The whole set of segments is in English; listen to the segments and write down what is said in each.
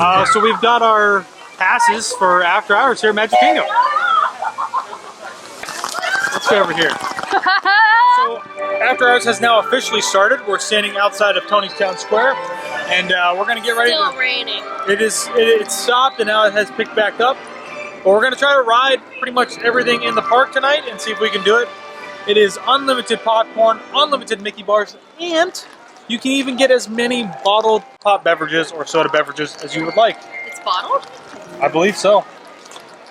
So we've got our passes for after hours here at Magic Kingdom. Let's go over here. So after hours has now officially started. We're standing outside of Tony's Town Square, and we're gonna get ready. Still raining. It stopped and now it has picked back up. But we're gonna try to ride pretty much everything in the park tonight and see if we can do it. It is unlimited popcorn, unlimited Mickey bars, and you can even get as many bottled pop beverages or soda beverages as you would like. It's bottled? I believe so.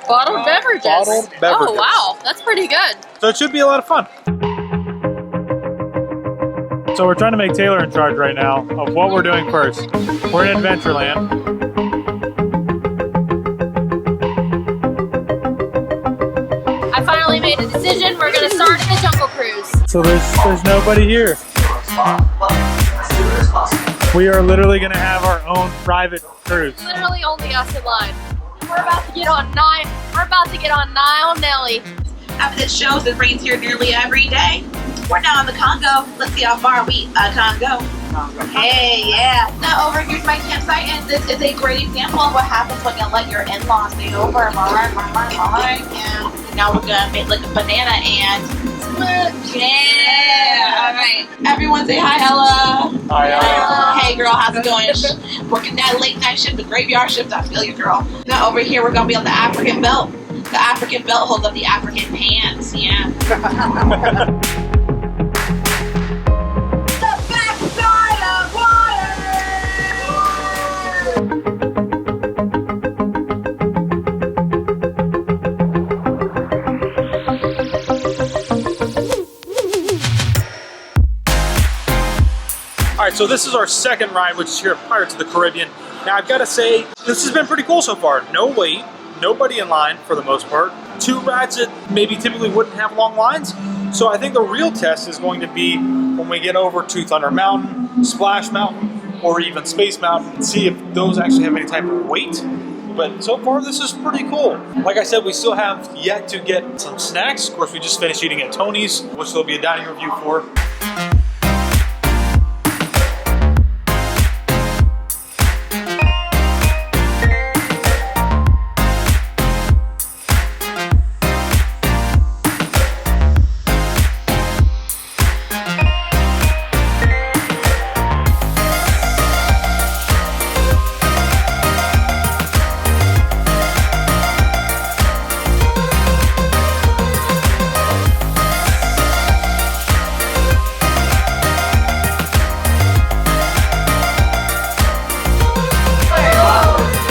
Bottled beverages? Bottled beverages. Oh wow, that's pretty good. So it should be a lot of fun. So we're trying to make Taylor in charge right now of what we're doing first. We're in Adventureland. I finally made a decision. We're gonna start at the Jungle Cruise. So there's nobody here. We are literally gonna have our own private cruise. Literally only us in line. We're about to get on Nile. We're about to get on Nile Nelly. After this shows, it rains here nearly every day. We're now in the Congo. Let's see how far we can go. Hey, yeah. Now over here's my campsite, and this is a great example of what happens when you let your in-laws stay over. And now we're gonna make like a banana and yeah. All right. Everyone say hi, Ella. Hi, Ella. Hey, girl, how's it going? Working that late night shift, the graveyard shift. I feel you, girl. Now over here, we're gonna be on the African belt. The African belt holds up the African pants. Yeah. Alright, so this is our second ride, which is here at Pirates of the Caribbean. Now I've got to say, this has been pretty cool so far. No wait, nobody in line for the most part. Two rides that maybe typically wouldn't have long lines. So I think the real test is going to be when we get over to Thunder Mountain, Splash Mountain, or even Space Mountain, and see if those actually have any type of weight. But so far, this is pretty cool. Like I said, we still have yet to get some snacks. Of course, we just finished eating at Tony's, which there'll be a dining review for.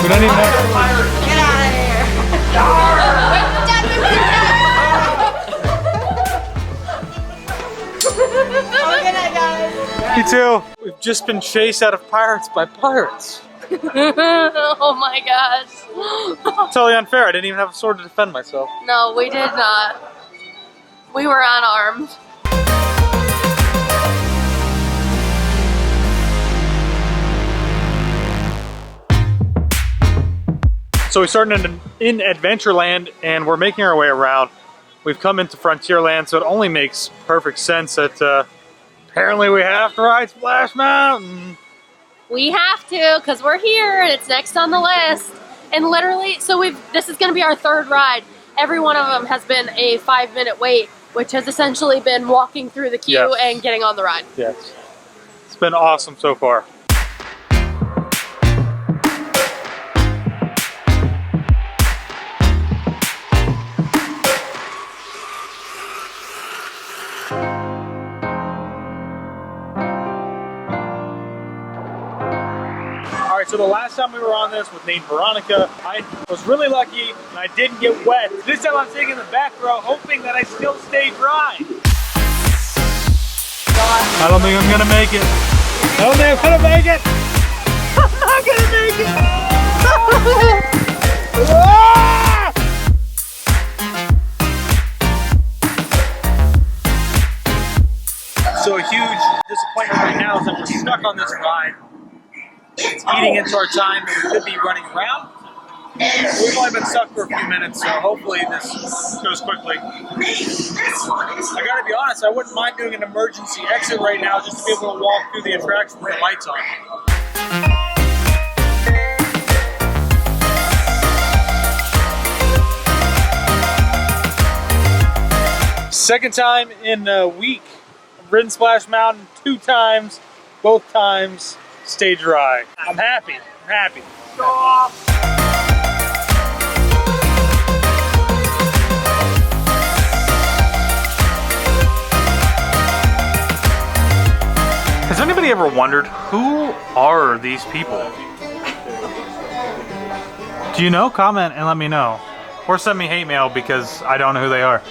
We don't even have to. Get out of here. Good night, guys. You too. We've just been chased out of pirates by pirates. Oh my gosh. Totally unfair. I didn't even have a sword to defend myself. No, we did not. We were unarmed. So we started in Adventureland and we're making our way around. We've come into Frontierland, so it only makes perfect sense that apparently we have to ride Splash Mountain. We have to, because we're here and it's next on the list. And literally, so this is going to be our third ride. Every one of them has been a 5-minute wait, which has essentially been walking through the queue Yes. and getting on the ride. Yes. It's been awesome so far. So the last time we were on this with Nate and Veronica, I was really lucky and I didn't get wet. This time I'm sitting in the back row hoping that I still stay dry. I don't think I'm gonna make it. I don't think I'm gonna make it. I'm not gonna make it. Ah! So a huge disappointment right now is that we're stuck on this ride. It's eating into our time and we could be running around. We've only been stuck for a few minutes, so hopefully this goes quickly. I gotta be honest, I wouldn't mind doing an emergency exit right now just to be able to walk through the attraction with the lights on. Second time in a week. I've ridden Splash Mountain 2 times. Both times stay dry. I'm happy. I'm happy. Has anybody ever wondered who are these people? Do you know? Comment and let me know. Or send me hate mail because I don't know who they are.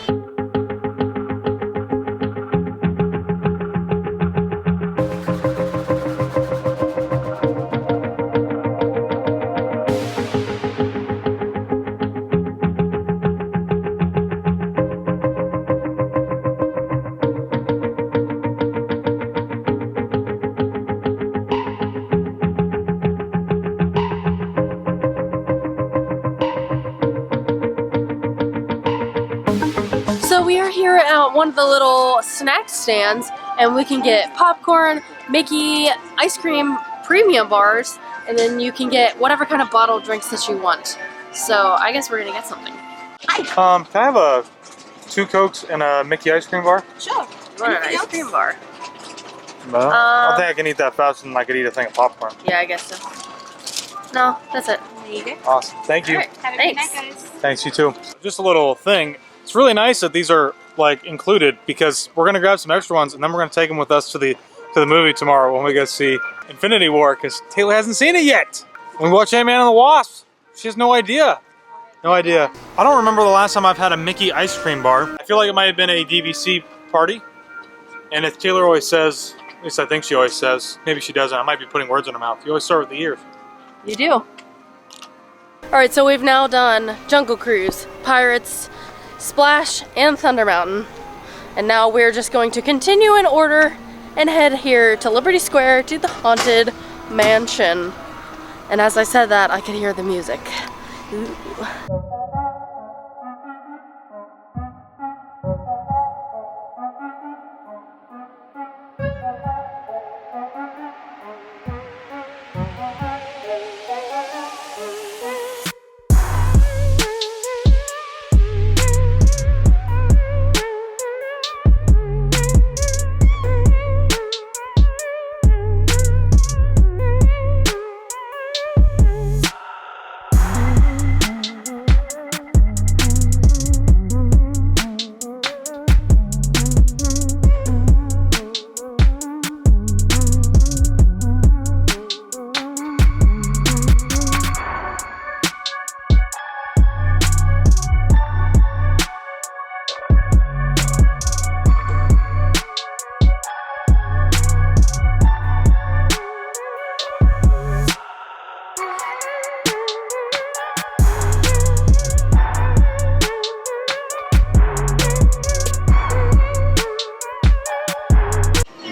So we are here at one of the little snack stands, and we can get popcorn, Mickey ice cream premium bars, and then you can get whatever kind of bottled drinks that you want. So I guess we're gonna get something. Can I have 2 Cokes and a Mickey ice cream bar? Sure. You want an ice cream bar? No. I don't think I can eat that faster than I could eat a thing of popcorn. Yeah, I guess so. No, that's it. There you go. Awesome. Thank you. All right, have a good night, guys. Thanks, you too. Just a little thing. It's really nice that these are like included because we're gonna grab some extra ones and then we're gonna take them with us to the movie tomorrow when we go see Infinity War because Taylor hasn't seen it yet. When we watch Ant-Man and the Wasp, she has no idea. No idea. I don't remember the last time I've had a Mickey ice cream bar. I feel like it might have been a DVC party. And if Taylor always says, at least I think she always says, maybe she doesn't, I might be putting words in her mouth. You always start with the ears. You do. Alright, so we've now done Jungle Cruise, Pirates, Splash, and Thunder Mountain. And now we're just going to continue in order and head here to Liberty Square to the Haunted Mansion. And as I said that, I could hear the music. Ooh.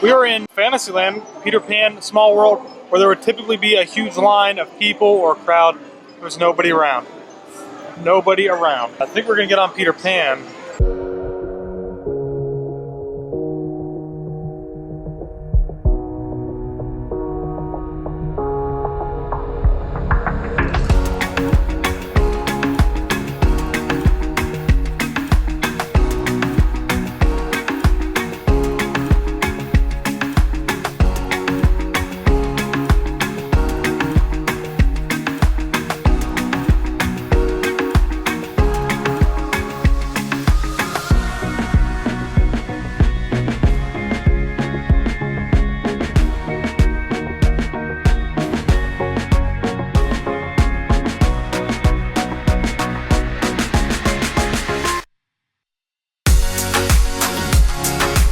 We are in Fantasyland, Peter Pan, Small World, where there would typically be a huge line of people or crowd. There was nobody around. Nobody around. I think we're gonna get on Peter Pan.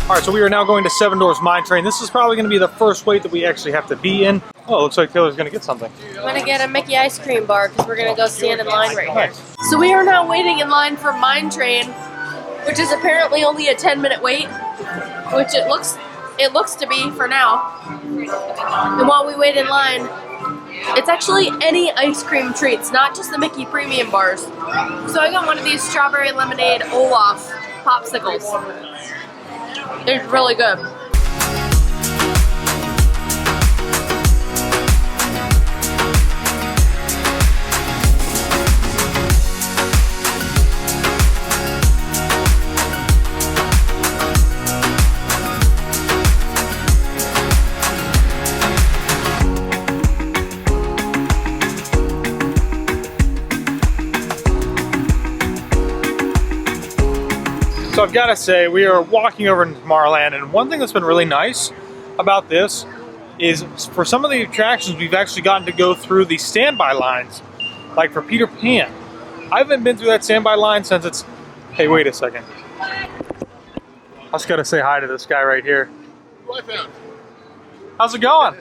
Alright, so we are now going to Seven Doors Mine Train. This is probably going to be the first wait that we actually have to be in. Oh, it looks like Taylor's going to get something. I'm going to get a Mickey ice cream bar because we're going to go stand in line right here. Nice. So we are now waiting in line for Mine Train, which is apparently only a 10-minute wait, which it looks to be for now. And while we wait in line, it's actually any ice cream treats, not just the Mickey premium bars. So I got one of these strawberry lemonade Olaf popsicles. They're really good. I've got to say, we are walking over into Tomorrowland, and one thing that's been really nice about this is for some of the attractions, we've actually gotten to go through the standby lines, like for Peter Pan. I haven't been through that standby line since it's... Hey, wait a second. I just got to say hi to this guy right here. Who I found. How's it going?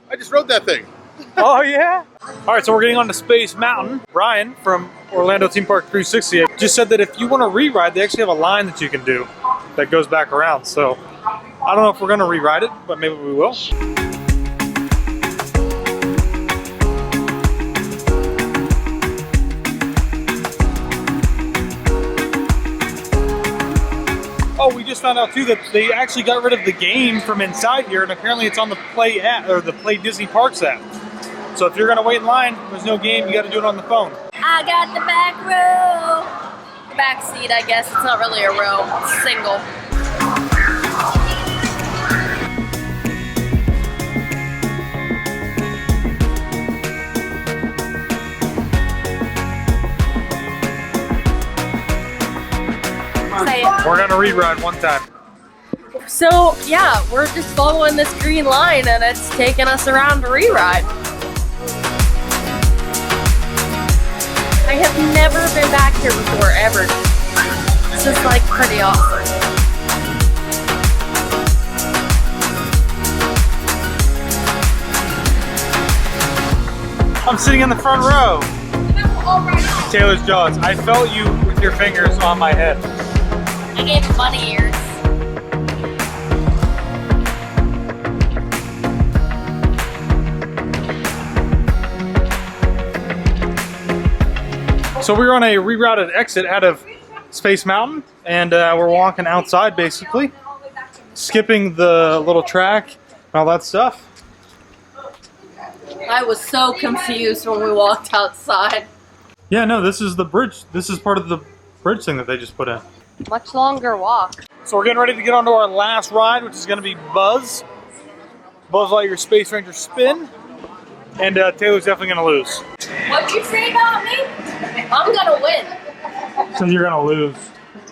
I just rode that thing. Oh, yeah? All right, so we're getting on to Space Mountain. Ryan from Orlando Theme Park 360 just said that if you want to re-ride, they actually have a line that you can do that goes back around. So I don't know if we're going to re-ride it, but maybe we will. Oh, we just found out too that they actually got rid of the game from inside here, and apparently it's on the Play app, or the Play Disney Parks app. So if you're gonna wait in line, there's no game, you gotta do it on the phone. I got the back row. The back seat, I guess. It's not really a row, it's single. We're gonna re-ride one time. So yeah, we're just following this green line and it's taking us around to re-ride. I have never been back here before, ever. This is like pretty awesome. I'm sitting in the front row. Taylor's Jaws. I felt you with your fingers on my head. I gave him bunny ears. So we were on a rerouted exit out of Space Mountain, and we're walking outside basically, skipping the little track and all that stuff. I was so confused when we walked outside. Yeah, no, this is the bridge. This is part of the bridge thing that they just put in. Much longer walk. So we're getting ready to get onto our last ride, which is going to be Buzz Lightyear Space Ranger Spin. And Taylor's definitely going to lose. What'd you say about me? I'm gonna win. So you're going to lose.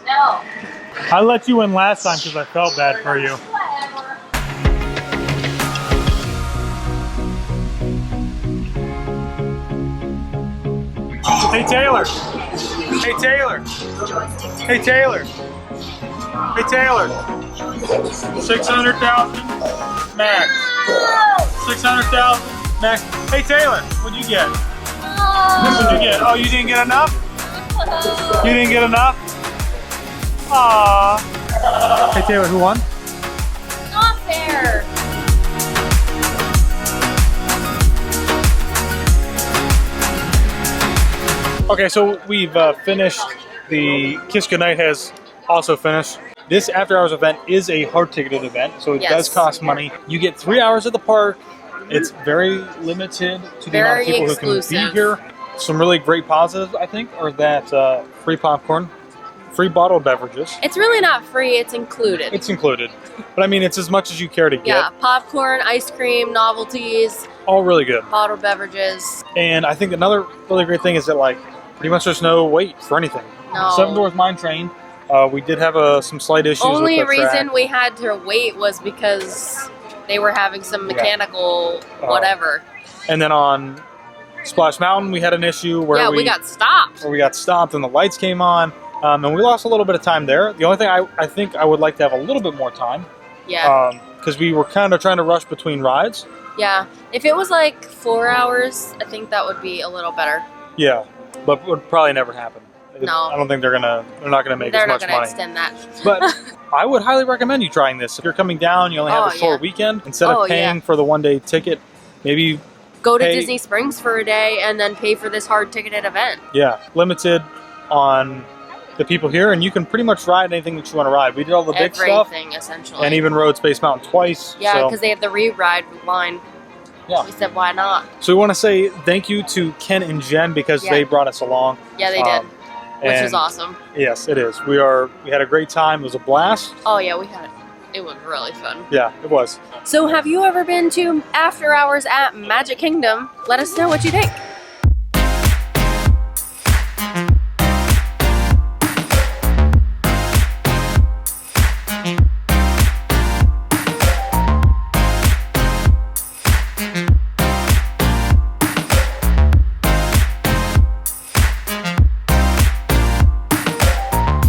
No. I let you win last time because I felt bad for you. Whatever. Hey Taylor! Hey Taylor! Hey Taylor! Hey Taylor! 600,000 max. 600,000 max. Hey Taylor, what'd you get? What'd you get? Oh, you didn't get enough? You didn't get enough? Aww. Hey Taylor, who won? Not fair. Okay, so we've finished. The Kiss Goodnight has also finished. This after hours event is a hard ticketed event, so it does cost money. You get 3 hours at the park. It's very limited to the amount of people who can be here. Some really great positives, I think, are that free popcorn, free bottled beverages. It's really not free, it's included. It's included. But I mean, it's as much as you care to get. Yeah, popcorn, ice cream, novelties. All really good. Bottled beverages. And I think another really great thing is that, like, pretty much there's no wait for anything. No. Seven Dwarfs Mine Train. We did have some slight issues Only with the reason track. we had to wait was because they were having some mechanical whatever. And then on Splash Mountain, we had an issue where we got stopped. Where we got stopped and the lights came on. And we lost a little bit of time there. The only thing I think I would like to have a little bit more time. Yeah. Because we were kind of trying to rush between rides. Yeah. If it was like 4 hours, I think that would be a little better. Yeah. But it would probably never happen. No. I don't think they're not gonna make as much money. They're not gonna extend that. But I would highly recommend you trying this. If you're coming down, you only have a short weekend. Instead of paying for the one-day ticket, maybe go to Disney Springs for a day and then pay for this hard ticketed event. Yeah, limited on the people here, and you can pretty much ride anything that you want to ride. We did all the big stuff. Everything, essentially. And even rode Space Mountain twice. Yeah, because they have the re-ride line. Yeah. We said, why not? So we want to say thank you to Ken and Jenn because they brought us along. Yeah, they did. Which was awesome. Yes, it is. We had a great time. It was a blast. Oh yeah, it was really fun. Yeah, it was. So have you ever been to After Hours at Magic Kingdom? Let us know what you think.